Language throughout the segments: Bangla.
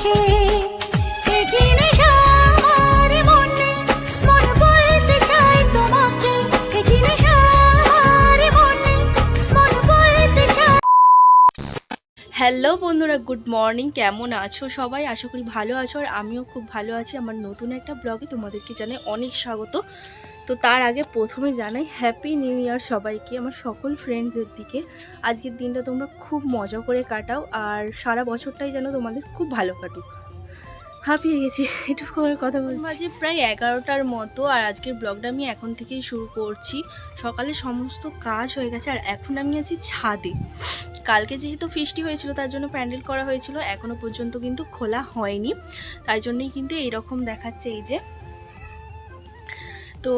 আছে কি নেশা আমার মনে মন বলতে চায় তোমাকে কি নেশা আমার মনে মন বলতে চায়। হ্যালো বন্ধুরা, গুড মর্নিং। কেমন আছো সবাই? আশা করি ভালো আছো, আর আমিও খুব ভালো আছি। আমার নতুন একটা ব্লগে তোমাদেরকে জানাই অনেক স্বাগত। তো তার আগে প্রথমে জানাই হ্যাপি নিউ ইয়ার সবাইকে, আমার সকল ফ্রেন্ডসদের দিকে। আজকের দিনটা তোমরা খুব মজা করে কাটাও, আর সারা বছরটাই যেন তোমাদের খুব ভালো কাটুক। হাঁপিয়ে গেছি একটু করে কথা বলছি। মাঝে প্রায় 11টার মতো, আর আজকের ব্লগটা আমি এখন থেকেই শুরু করছি। সকালে সমস্ত কাজ হয়ে গেছে, আর এখন আমি আছি ছাদে। কালকে যেহেতু ফিস্টি হয়েছিল তার জন্য প্যান্ডেল করা হয়েছিল, এখনো পর্যন্ত কিন্তু খোলা হয়নি, তাই জন্যই কিন্তু এইরকম দেখাচ্ছে। এই যে তো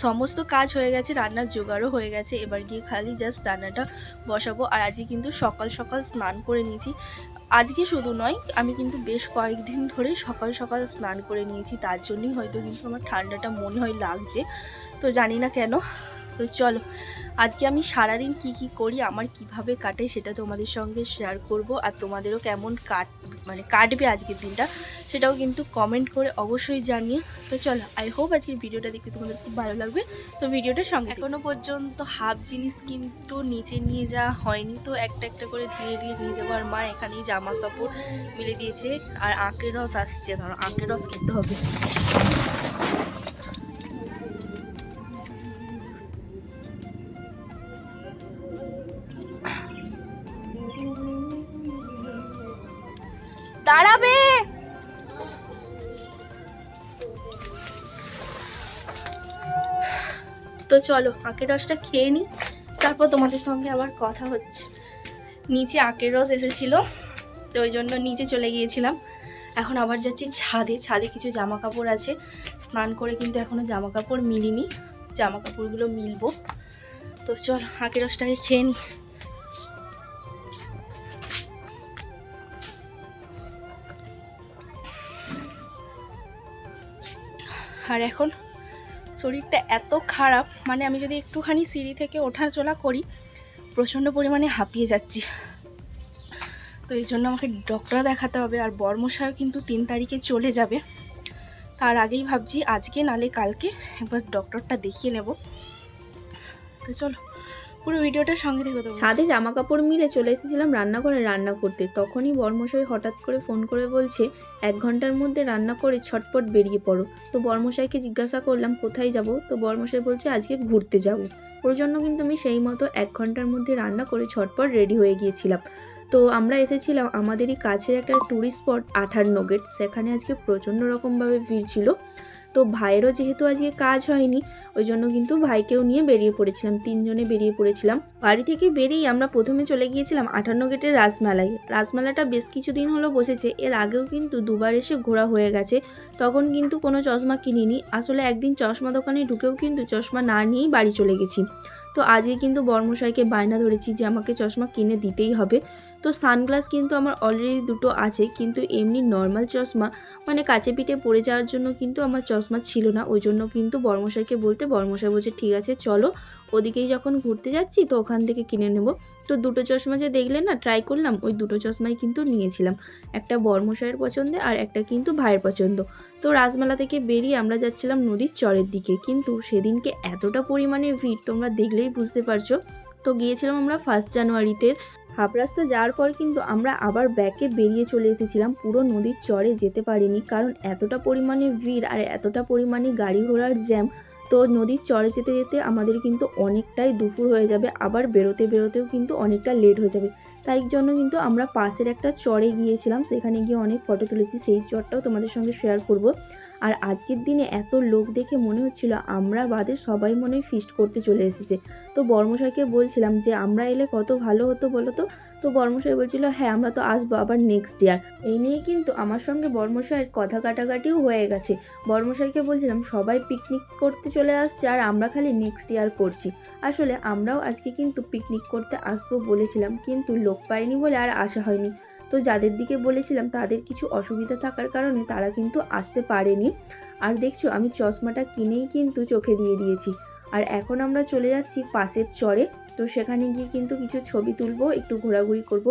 সমস্ত কাজ হয়ে গেছে, রান্নার জোগাড়ও হয়ে গেছে, এবার গিয়ে খালি জাস্ট রান্নাটা বসাবো। আর আজকে কিন্তু সকাল সকাল স্নান করে নিয়েছি। আজকে শুধু নয়, আমি কিন্তু বেশ কয়েকদিন ধরে সকাল সকাল স্নান করে নিয়েছি, তার জন্যই হয়তো কিন্তু আমার ঠান্ডাটা মনে হয় লাগছে, তো জানি না কেন। তো চলো, আজকে আমি সারাদিন কি করি, আমার কিভাবে কাটে সেটা তোমাদের সঙ্গে শেয়ার করব। আর তোমাদেরও কেমন কাটবে আজকের দিনটা, সেটাও কিন্তু কমেন্ট করে অবশ্যই জানিয়ে। তো চলো, আই হোপ আজকের ভিডিওটা দেখতে তোমাদের খুব ভালো লাগবে। তো ভিডিওটার সঙ্গে এখনও পর্যন্ত হাফ জিনিস কিন্তু নিচে নিয়ে যাওয়া হয়নি, তো একটা একটা করে ধীরে ধীরে নিয়ে যাবো। আর মা এখানেই জামা কাপড় মিলে দিয়েছে, আর আখের রস আসছে, ধরো আখের রস খেতে হবে। দাঁড়াবে। তো চলো আখের রসটা খেয়ে নিই, তারপর তোমাদের সঙ্গে আবার কথা হচ্ছে। নিচে আখের রস এসেছিল, তো ওই জন্য নিচে চলে গিয়েছিলাম। এখন আবার যাচ্ছি ছাদে। ছাদে কিছু জামা কাপড় আছে, স্নান করে কিন্তু এখনো জামা কাপড় মিলিনি, জামা কাপড়গুলো মিলবো। তো চলো আখের রসটাকে খেয়ে নিই। আর এখন শরীরটা এত খারাপ, মানে আমি যদি একটুখানি সিঁড়ি থেকে ওঠা চলা করি প্রচণ্ড পরিমাণে হাঁপিয়ে যাচ্ছি। তো এই জন্য আমাকে ডক্টর দেখাতে হবে। আর বর্মশায়ও কিন্তু 3 তারিখে চলে যাবে, তার আগেই ভাবছি আজকে নালে কালকে একবার ডক্টরটা দেখিয়ে নেব। তো চলো পুরো ভিডিওটার সঙ্গে থেকে দেবো। ছাদে জামা কাপড় মিলে চলে এসেছিলাম রান্নাঘরে রান্না করতে, তখনই বর্মশাই হঠাৎ করে ফোন করে বলছে 1 ঘন্টার মধ্যে রান্না করে ছটপট বেরিয়ে পড়ো। তো বর্মশাইকে জিজ্ঞাসা করলাম কোথায় যাব, তো বর্মশাই বলছে আজকে ঘুরতে যাব। ওর জন্য কিন্তু আমি সেই মতো 1 ঘন্টার মধ্যে রান্না করে ছটপট রেডি হয়ে গিয়েছিলাম। তো আমরা এসেছিলাম আমাদেরই কাছের একটা ট্যুরিস্ট স্পট 58 গেট, সেখানে আজকে প্রচণ্ড রকমভাবে ভিড় ছিল। তো ভাইয়েরও যেহেতু আজকে কাজ হয়নি, ওই জন্য কিন্তু ভাইকেও নিয়ে বেরিয়ে পড়েছিলাম, 3 জনে বেরিয়ে পড়েছিলাম। বাড়ি থেকে বেরিয়ে আমরা প্রথমে চলে গিয়েছিলাম 58 গেটের রাসমেলায়। রাসমেলাটা বেশ কিছুদিন হলো বসেছে, এর আগেও কিন্তু দুবার এসে ঘোরা হয়ে গেছে, তখন কিন্তু কোনো চশমা কিনিনি। আসলে একদিন চশমা দোকানে ঢুকেও কিন্তু চশমা না নিয়েই বাড়ি চলে গেছি। তো আজকে কিন্তু বর্মশাইকে বায়না ধরেছি যে আমাকে চশমা কিনে দিতেই হবে। তো সানগ্লাস কিন্তু আমার অলরেডি 2টো আছে, কিন্তু এমনি নর্মাল চশমা মানে কাছে পিঠে পড়ে যাওয়ার জন্য কিন্তু আমার চশমা ছিল না, ওই জন্য কিন্তু বর্মশাইকে বলতে বর্মশাই বলছে ঠিক আছে চলো, ওদিকেই যখন ঘুরতে যাচ্ছি তো ওখান থেকে কিনে নেব। তো 2টো চশমা যে দেখলেন না ট্রাই করলাম, ওই 2টো চশমাই কিন্তু নিয়েছিলাম, একটা বর্মশাইয়ের পছন্দে আর একটা কিন্তু ভাইয়ের পছন্দ। তো রাজমেলা থেকে বেরিয়ে আমরা যাচ্ছিলাম নদীর চরের দিকে, কিন্তু সেদিনকে এতটা পরিমাণে ভিড় তোমরা দেখলেই বুঝতে পারছো। তো গিয়েছিলাম আমরা 1 জানুয়ারিতে। হাফ রাস্তা যাওয়ার পর কিন্তু আমরা আবার ব্যাকে বেরিয়ে চলে এসেছিলাম, পুরো নদীর চরে যেতে পারিনি, কারণ এতটা পরিমাণে ভিড় আর এতটা পরিমাণে গাড়ি ঘোড়ার জ্যাম। তো নদীর চরে যেতে যেতে আমাদের কিন্তু অনেকটাই দুপুর হয়ে যাবে, আবার বেরোতেও কিন্তু অনেকটা লেট হয়ে যাবে। তাই জন্য কিন্তু আমরা পাশের একটা চরে গিয়েছিলাম, সেখানে গিয়ে অনেক ফটো তুলেছি, সেই চরটাও তোমাদের সঙ্গে শেয়ার করব। আর আজকের দিনে এত লোক দেখে মনে হচ্ছিল আমরা বাদে সবাই মনে হয় ফিস্ট করতে চলে এসেছে। তো বর্মশাইকে বলছিলাম যে আমরা এলে কত ভালো হতো বলো তো। তো বর্মশাই বলছিল হ্যাঁ আমরা তো আসবো আবার নেক্সট ইয়ার। এই নিয়ে কিন্তু আমার সঙ্গে বর্মশাইয়ের কথা কাটাকাটিও হয়ে গেছে। বর্মশাইকে বলছিলাম সবাই পিকনিক করতে চলে আসছে আর আমরা খালি নেক্সট ইয়ার করছি। আসলে আমরাও আজকে কিন্তু পিকনিক করতে আসবো বলেছিলাম, কিন্তু লোক পাইনি বলে আর আসা হয়নি। তো যাদের দিকে বলেছিলাম তাদের কিছু অসুবিধা থাকার কারণে তারা কিন্তু আসতে পারেনি। আর দেখছো আমি চশমাটা কিনেই কিন্তু চোখে দিয়ে দিয়েছি। আর এখন আমরা চলে যাচ্ছি পাশের চরে, তো সেখানে গিয়ে কিন্তু কিছু ছবি তুলবো, একটু ঘোরাঘুরি করব।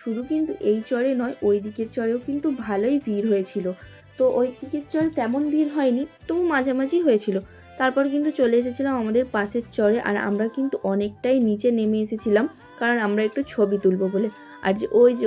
শুধু কিন্তু এই চরে নয়, ওই দিকের চরেও কিন্তু ভালোই ভিড় হয়েছিল। তো ওই দিকের চরে তেমন ভিড় হয়নি, তবু মাঝামাঝি হয়েছিল। তারপর কিন্তু চলে এসেছিলাম আমাদের পাশের চরে, আর আমরা কিন্তু অনেকটাই নিচে নেমে এসেছিলাম, কারণ আমরা একটু ছবি তুলবো বলে। আর যে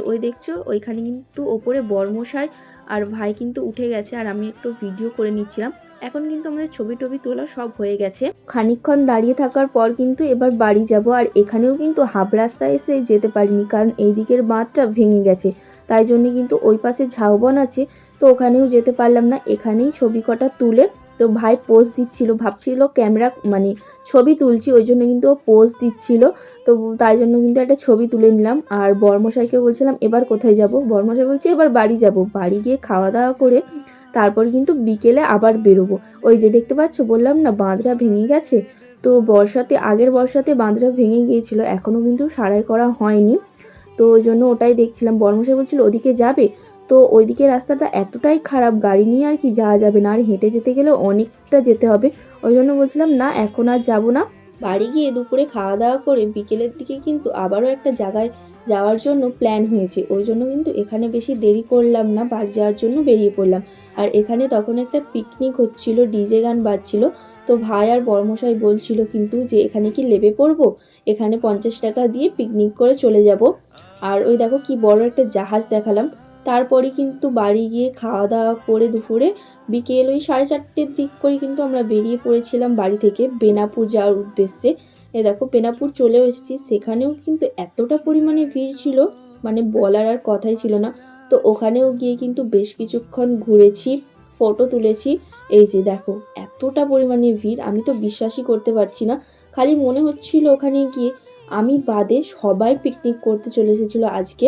ওই দেখছো, ওইখানে কিন্তু ওপরে বর্মশাই আর ভাই কিন্তু উঠে গেছে, আর আমি একটু ভিডিও করে নিচ্ছিলাম। এখন কিন্তু আমাদের ছবি টবি তোলা সব হয়ে গেছে। খানিকক্ষণ দাঁড়িয়ে থাকার পর কিন্তু এবার বাড়ি যাব। আর এখানেও কিন্তু হাফ রাস্তায় এসে যেতে পারিনি, কারণ এই দিকের বাঁধটা ভেঙে গেছে, তাই জন্য কিন্তু ওই পাশে ঝাউবন আছে, তো ওখানেও যেতে পারলাম না। এখানেই ছবি কটা তুলে তো ভাই পোজ দিচ্ছিল, ভাবছিল ক্যামেরা মানে ছবি তুলছি, ওই জন্য কিন্তু ও পোজ দিচ্ছিল। তো তাই জন্য কিন্তু একটা ছবি তুলে নিলাম। আর বর্মশাইকে বলছিলাম এবার কোথায় যাব, বর্মশাই বলছে এবার বাড়ি যাব। বাড়ি গিয়ে খাওয়া দাওয়া করে তারপর কিন্তু বিকেলে আবার বেরোবো। ওই যে দেখতে পাচ্ছ, বললাম না বাঁধটা ভেঙে গেছে, তো আগের বর্ষাতে বাঁধটা ভেঙে গিয়েছিল, এখনও কিন্তু সারাই করা হয়নি। তো ওই জন্য ওটাই দেখছিলাম। বর্মশাই বলছিল ওদিকে যাবে, তো ওইদিকে রাস্তাটা এতটাই খারাপ, গাড়ি নিয়ে আর কি যাওয়া যাবে না, আর হেঁটে যেতে গেলে অনেকটা যেতে হবে। ওই জন্য বলছিলাম না এখন আর যাবো না। বাড়ি গিয়ে দুপুরে খাওয়া দাওয়া করে বিকেলের দিকে কিন্তু আবারও একটা জায়গায় যাওয়ার জন্য প্ল্যান হয়েছে, ওই জন্য কিন্তু এখানে বেশি দেরি করলাম না, বাড়ি যাওয়ার জন্য বেরিয়ে পড়লাম। আর এখানে তখন একটা পিকনিক হচ্ছিল, ডিজে গান বাজছিল। তো ভাই আর বর্মশাই বলছিল কিন্তু যে এখানে কি লেবে পড়বো, এখানে 50 টাকা দিয়ে পিকনিক করে চলে যাব। আর ওই দেখো কি বড় একটা জাহাজ দেখালাম। তারপরে কিন্তু বাড়ি গিয়ে খাওয়া দাওয়া করে দুপুরে বিকেল ওই 4:30-র দিক করে কিন্তু আমরা বেরিয়ে পড়েছিলাম বাড়ি থেকে বেনাপুর যাওয়ার উদ্দেশ্যে। দেখো বেনাপুর চলেও এসেছি, সেখানেও কিন্তু এতটা পরিমাণে ভিড় ছিল, মানে বলার আর কথাই ছিল না। তো ওখানেও গিয়ে কিন্তু বেশ কিছুক্ষণ ঘুরেছি, ফটো তুলেছি। এই যে দেখো এতটা পরিমাণে ভিড়, আমি তো বিশ্বাসই করতে পারছি না। খালি মনে হচ্ছিল ওখানে গিয়ে আমি বাদে সবাই পিকনিক করতে চলে এসেছিলো আজকে।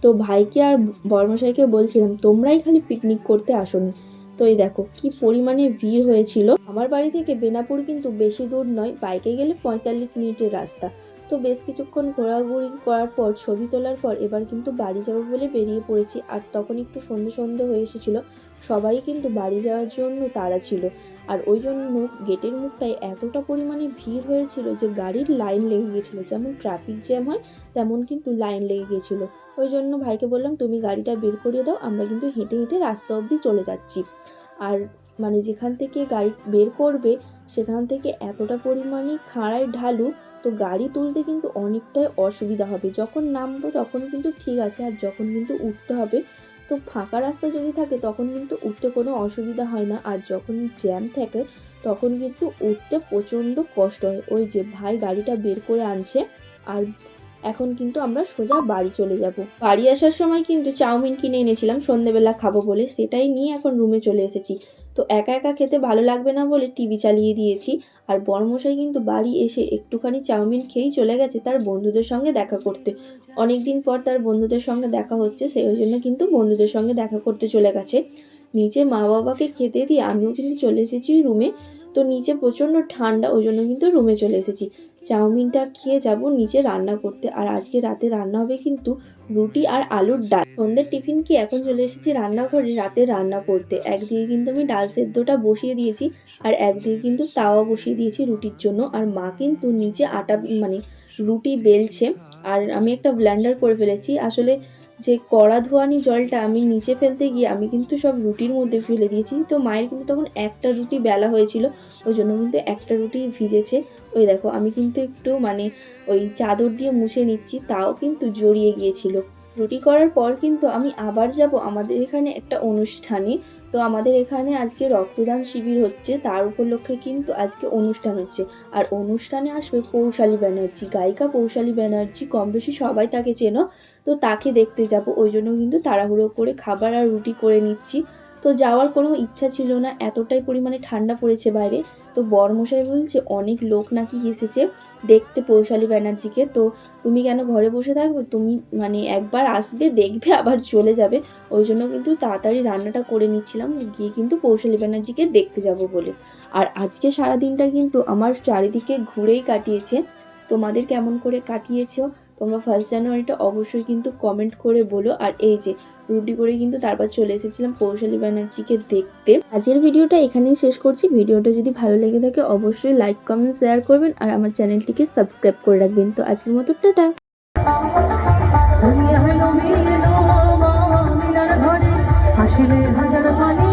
তো ভাইকে আর বর্মশাইকে বলছিলাম তোমরাই খালি পিকনিক করতে আসোনি। তো এই দেখো কি পরিমাণে ভিড় হয়েছিল। আমার বাড়ি থেকে বেনাপুর কিন্তু বেশি দূর নয়, বাইকে গেলে 45 মিনিটের রাস্তা। তো বেশ কিছুক্ষণ ঘোরাঘুরি করার পর ছবি তোলার পর এবার কিন্তু বাড়ি যাবো বলে বেরিয়ে পড়েছি। আর তখন একটু সন্ধে হয়ে এসেছিলো, সবাই কিন্তু বাড়ি যাওয়ার জন্য তাড়া ছিল। আর ওই জন্য গেটের মুখটায় এতটা পরিমাণে ভিড় হয়েছিল যে গাড়ির লাইন লেগে গেছিলো, যেমন ট্রাফিক জ্যাম হয় তেমন কিন্তু লাইন লেগে গেছিলো। ওই জন্য ভাইকে বললাম তুমি গাড়িটা বের করিয়ে দাও, আমরা কিন্তু হেঁটে হেঁটে রাস্তা অবধি চলে যাচ্ছি। আর মানে যেখান থেকে গাড়ি বের করবে সেখান থেকে এতটা পরিমাণে খাড়ায় ঢালু, তো গাড়ি তুলতে কিন্তু অনেকটাই অসুবিধা হবে। যখন নামবো তখন কিন্তু ঠিক আছে, আর যখন কিন্তু উঠতে হবে, তো ফাঁকা রাস্তা যদি থাকে তখন কিন্তু উঠতে কোনো অসুবিধা হয় না, আর যখন জ্যাম থাকে তখন কিন্তু উঠতে প্রচণ্ড কষ্ট হয়। ওই যে ভাই গাড়িটা বের করে আনছে, আর এখন কিন্তু আমরা সোজা বাড়ি চলে যাব। বাড়ি আসার সময় কিন্তু চাউমিন কিনে এনেছিলাম সন্ধেবেলা খাবো বলে, সেটাই নিয়ে এখন রুমে চলে এসেছি। তো একা একা খেতে ভালো লাগবে না বলে টিভি চালিয়ে দিয়েছি। আর বড়মশাই কিন্তু বাড়ি এসে একটুখানি চাউমিন খেয়েই চলে গেছে তার বন্ধুদের সঙ্গে দেখা করতে। অনেক দিন পর তার বন্ধুদের সঙ্গে দেখা হচ্ছে, সেই জন্য কিন্তু বন্ধুদের সঙ্গে দেখা করতে চলে গেছে। নিচে মা বাবাকে খেতে দিয়ে আমিও কিন্তু চলে এসেছি রুমে। তো নিচে প্রচণ্ড ঠান্ডা, ওই জন্য কিন্তু রুমে চলে এসেছি। চাউমিনটা খেয়ে যাব নিচে রান্না করতে। আর আজকে রাতে রান্না হবে কিন্তু রুটি আর আলুর ডাল। সন্ধ্যের টিফিন কি এখন চলে এসেছি রান্নাঘরে রাতে রান্না করতে। একদিকে কিন্তু আমি ডাল সেদ্ধটা বসিয়ে দিয়েছি, আর একদিকে কিন্তু তাওয়া বসিয়ে দিয়েছি রুটির জন্য। আর মা কিন্তু নিচে আটা মানে রুটি বেলছে, আর আমি একটা ব্লেন্ডার করে ফেলেছি। আসলে যে কড়া ধোয়ানি জলটা আমি নিচে ফেলতে গিয়ে আমি কিন্তু সব রুটির মধ্যে ফেলে দিয়েছি। তো মায়ের কিন্তু তখন একটা রুটি বেলা হয়েছিল, ওই জন্য কিন্তু একটা রুটি ভিজেছে। ওই দেখো আমি কিন্তু একটু মানে ওই চাদর দিয়ে মুছে নিচ্ছি, তাও কিন্তু জড়িয়ে গিয়েছিল। রুটি করার পর কিন্তু আমি আবার যাব আমাদের এখানে একটা অনুষ্ঠানে। তো আমাদের এখানে আজকে রক্তদান শিবির হচ্ছে, তার উপলক্ষে কিন্তু আজকে অনুষ্ঠান হচ্ছে। আর অনুষ্ঠানে আসবে পৌশালী ব্যানার্জি, গায়িকা পৌশালী ব্যানার্জি, কম বেশি সবাই তাকে চেনো। তো তাকে দেখতে যাব, ওই জন্য কিন্তু তাড়াহুড়ো করে খাবার আর রুটি করে নিচ্ছি। তো যাওয়ার কোনো ইচ্ছা ছিল না, এতটাই পরিমাণে ঠান্ডা পড়েছে বাইরে। তো বরমশাই বলছে অনেক লোক নাকি এসেছে দেখতে পৌশালী ব্যানার্জিকে, তো তুমি কেন ঘরে বসে থাকবে, তুমি মানে একবার আসবে দেখবে আবার চলে যাবে। ওই জন্য কিন্তু তাড়াতাড়ি রান্নাটা করে নিচ্ছিলাম, গিয়ে কিন্তু পৌশালী ব্যানার্জিকে দেখতে যাব বলে। আর আজকে সারাদিনটা কিন্তু আমার চারিদিকে ঘুরেই কাটিয়েছে। তোমাদের কেমন করে কাটিয়েছো তোমরা 1 জানুয়ারিটা অবশ্যই কিন্তু কমেন্ট করে বলো। আর এই যে রুটি করে কিন্তু তারপর চলে এসেছিলাম পৌশালী ব্যানার্জিকে দেখতে। আজকের ভিডিওটা এখানেই শেষ করছি। ভিডিওটা যদি ভালো লেগে থাকে অবশ্যই লাইক কমেন্ট শেয়ার করবেন, আর আমার চ্যানেলটিকে সাবস্ক্রাইব করে রাখবেন। তো আজকের মতো টাটা। তুমি এলো মা মিনার ঘরে, আসিলে হাজার পানি